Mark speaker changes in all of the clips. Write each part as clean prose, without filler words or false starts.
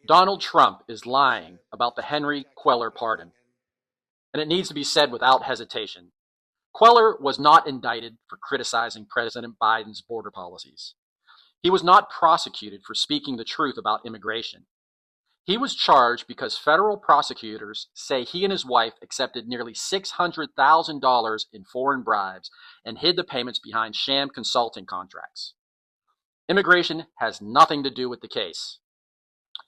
Speaker 1: Donald Trump is lying about the Henry Queller pardon, and it needs to be said without hesitation. Queller was not indicted for criticizing President Biden's border policies. He was not prosecuted for speaking the truth about immigration. He was charged because federal prosecutors say he and his wife accepted nearly $600,000 in foreign bribes and hid the payments behind sham consulting contracts. Immigration has nothing to do with the case.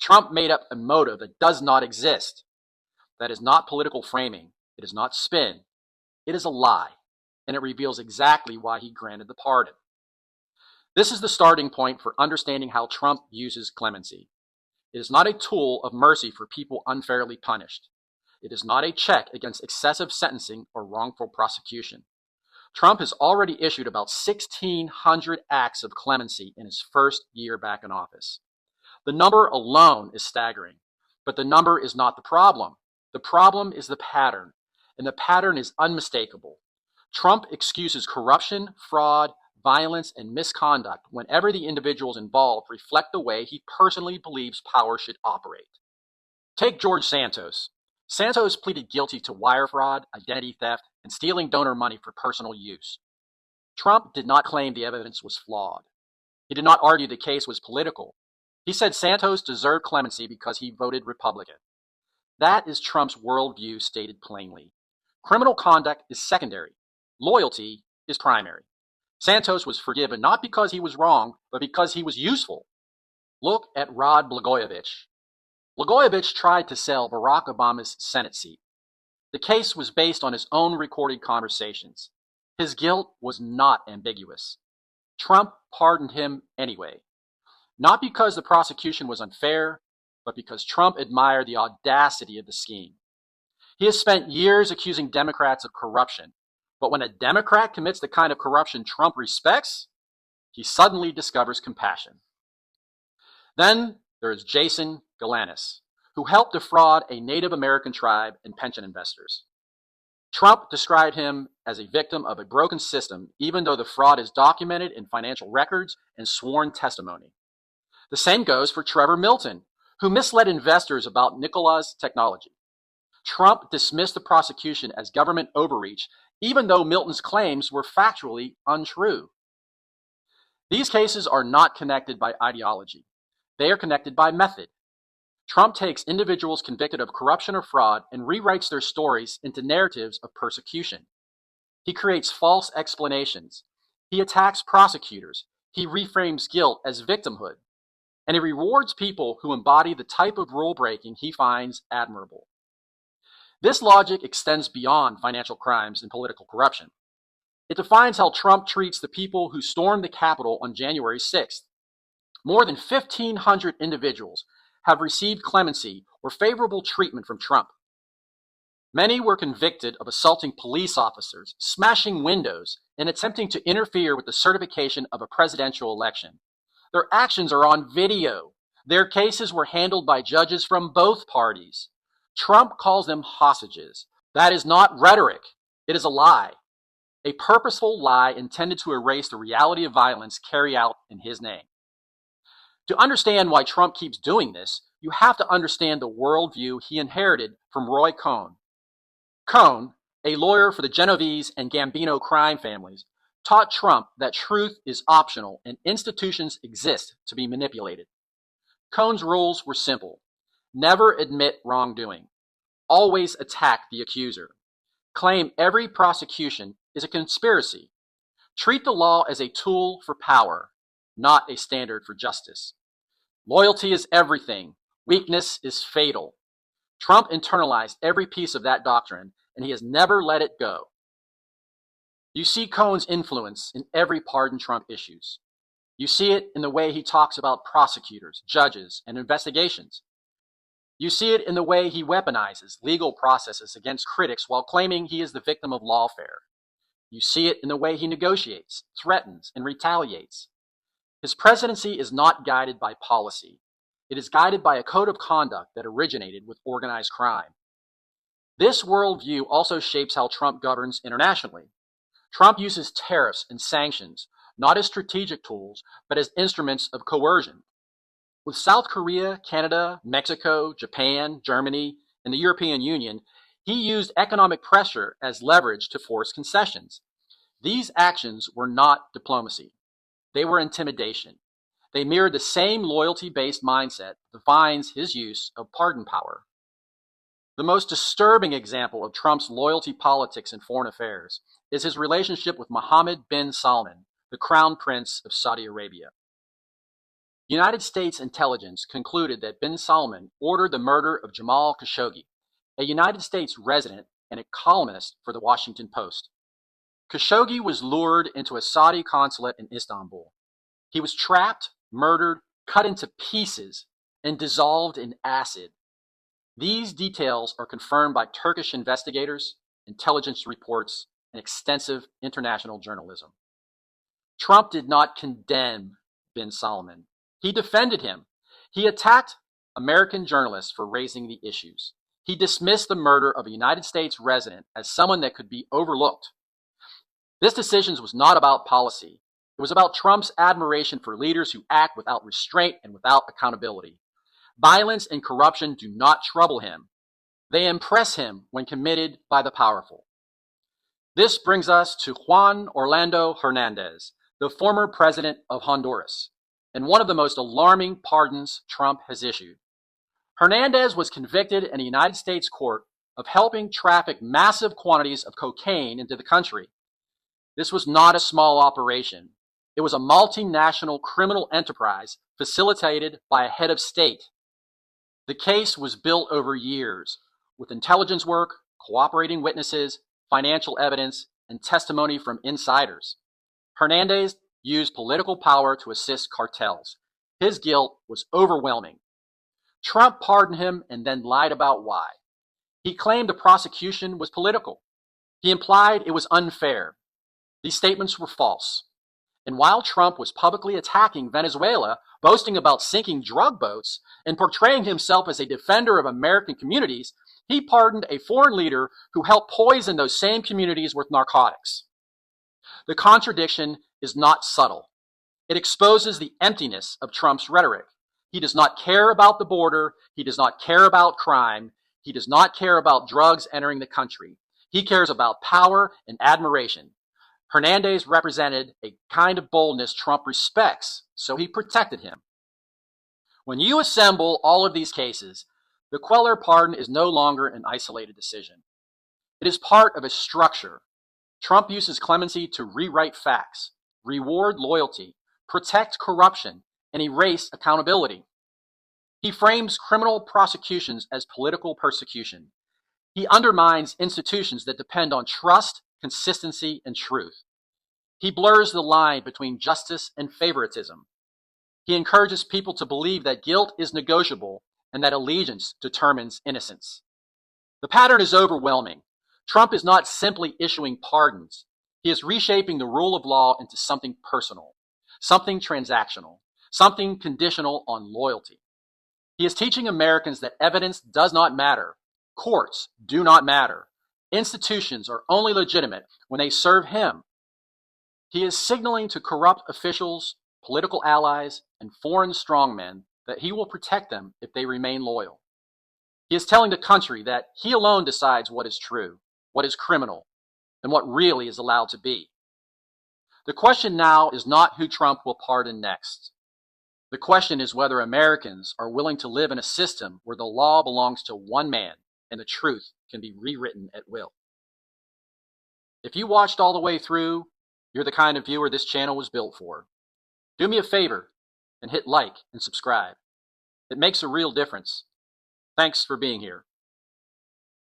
Speaker 1: Trump made up a motive that does not exist. That is not political framing. It is not spin. It is a lie, and it reveals exactly why he granted the pardon. This is the starting point for understanding how Trump uses clemency. It is not a tool of mercy for people unfairly punished. It is not a check against excessive sentencing or wrongful prosecution. Trump has already issued about 1,600 acts of clemency in his first year back in office. The number alone is staggering, but the number is not the problem. The problem is the pattern, and the pattern is unmistakable. Trump excuses corruption, fraud, violence, and misconduct whenever the individuals involved reflect the way he personally believes power should operate. Take George Santos. Santos pleaded guilty to wire fraud, identity theft, and stealing donor money for personal use. Trump did not claim the evidence was flawed. He did not argue the case was political. He said Santos deserved clemency because he voted Republican. That is Trump's worldview stated plainly. Criminal conduct is secondary. Loyalty is primary. Santos was forgiven not because he was wrong, but because he was useful. Look at Blagojevich. Blagojevich tried to sell Barack Obama's Senate seat. The case was based on his own recorded conversations. His guilt was not ambiguous. Trump pardoned him anyway. Not because the prosecution was unfair, but because Trump admired the audacity of the scheme. He has spent years accusing Democrats of corruption, but when a Democrat commits the kind of corruption Trump respects, he suddenly discovers compassion. Then there is Jason Galanis, who helped defraud a Native American tribe and pension investors. Trump described him as a victim of a broken system, even though the fraud is documented in financial records and sworn testimony. The same goes for Trevor Milton, who misled investors about Nikola's technology. Trump dismissed the prosecution as government overreach, even though Milton's claims were factually untrue. These cases are not connected by ideology. They are connected by method. Trump takes individuals convicted of corruption or fraud and rewrites their stories into narratives of persecution. He creates false explanations. He attacks prosecutors. He reframes guilt as victimhood. And he rewards people who embody the type of rule breaking he finds admirable. This logic extends beyond financial crimes and political corruption. It defines how Trump treats the people who stormed the Capitol on January 6th. More than 1,500 individuals have received clemency or favorable treatment from Trump. Many were convicted of assaulting police officers, smashing windows, and attempting to interfere with the certification of a presidential election. Their actions are on video. Their cases were handled by judges from both parties. Trump calls them hostages. That is not rhetoric. It is a lie. A purposeful lie intended to erase the reality of violence carried out in his name. To understand why Trump keeps doing this, you have to understand the worldview he inherited from Roy Cohn. Cohn, a lawyer for the Genovese and Gambino crime families, taught Trump that truth is optional and institutions exist to be manipulated. Cohn's rules were simple. Never admit wrongdoing. Always attack the accuser. Claim every prosecution is a conspiracy. Treat the law as a tool for power, not a standard for justice. Loyalty is everything. Weakness is fatal. Trump internalized every piece of that doctrine, and he has never let it go. You see Cohn's influence in every pardon Trump issues. You see it in the way he talks about prosecutors, judges, and investigations. You see it in the way he weaponizes legal processes against critics while claiming he is the victim of lawfare. You see it in the way he negotiates, threatens, and retaliates. His presidency is not guided by policy. It is guided by a code of conduct that originated with organized crime. This worldview also shapes how Trump governs internationally. Trump uses tariffs and sanctions, not as strategic tools, but as instruments of coercion. With South Korea, Canada, Mexico, Japan, Germany, and the European Union, he used economic pressure as leverage to force concessions. These actions were not diplomacy. They were intimidation. They mirrored the same loyalty-based mindset that defines his use of pardon power. The most disturbing example of Trump's loyalty politics in foreign affairs is his relationship with Mohammed bin Salman, the Crown Prince of Saudi Arabia. United States intelligence concluded that bin Salman ordered the murder of Jamal Khashoggi, a United States resident and a columnist for the Washington Post. Khashoggi was lured into a Saudi consulate in Istanbul. He was trapped, murdered, cut into pieces, and dissolved in acid. These details are confirmed by Turkish investigators, intelligence reports, and extensive international journalism. Trump did not condemn bin Salman. He defended him. He attacked American journalists for raising the issues. He dismissed the murder of a United States resident as someone that could be overlooked. This decision was not about policy. It was about Trump's admiration for leaders who act without restraint and without accountability. Violence and corruption do not trouble him. They impress him when committed by the powerful. This brings us to Juan Orlando Hernandez, the former president of Honduras, and one of the most alarming pardons Trump has issued. Hernandez was convicted in a United States court of helping traffic massive quantities of cocaine into the country. This was not a small operation. It was a multinational criminal enterprise facilitated by a head of state. The case was built over years, with intelligence work, cooperating witnesses, financial evidence, and testimony from insiders. Hernandez used political power to assist cartels. His guilt was overwhelming. Trump pardoned him and then lied about why. He claimed the prosecution was political. He implied it was unfair. These statements were false. And while Trump was publicly attacking Venezuela, boasting about sinking drug boats, and portraying himself as a defender of American communities, he pardoned a foreign leader who helped poison those same communities with narcotics. The contradiction is not subtle. It exposes the emptiness of Trump's rhetoric. He does not care about the border. He does not care about crime. He does not care about drugs entering the country. He cares about power and admiration. Hernandez represented a kind of boldness Trump respects, so he protected him. When you assemble all of these cases, the Queller pardon is no longer an isolated decision. It is part of a structure. Trump uses clemency to rewrite facts, reward loyalty, protect corruption, and erase accountability. He frames criminal prosecutions as political persecution. He undermines institutions that depend on trust, consistency, and truth. He blurs the line between justice and favoritism. He encourages people to believe that guilt is negotiable and that allegiance determines innocence. The pattern is overwhelming. Trump is not simply issuing pardons. He is reshaping the rule of law into something personal, something transactional, something conditional on loyalty. He is teaching Americans that evidence does not matter. Courts do not matter. Institutions are only legitimate when they serve him. He is signaling to corrupt officials, political allies, and foreign strongmen that he will protect them if they remain loyal. He is telling the country that he alone decides what is true, what is criminal, and what really is allowed to be. The question now is not who Trump will pardon next. The question is whether Americans are willing to live in a system where the law belongs to one man and the truth can be rewritten at will. If you watched all the way through, you're the kind of viewer this channel was built for. Do me a favor and hit like and subscribe. It makes a real difference. Thanks for being here.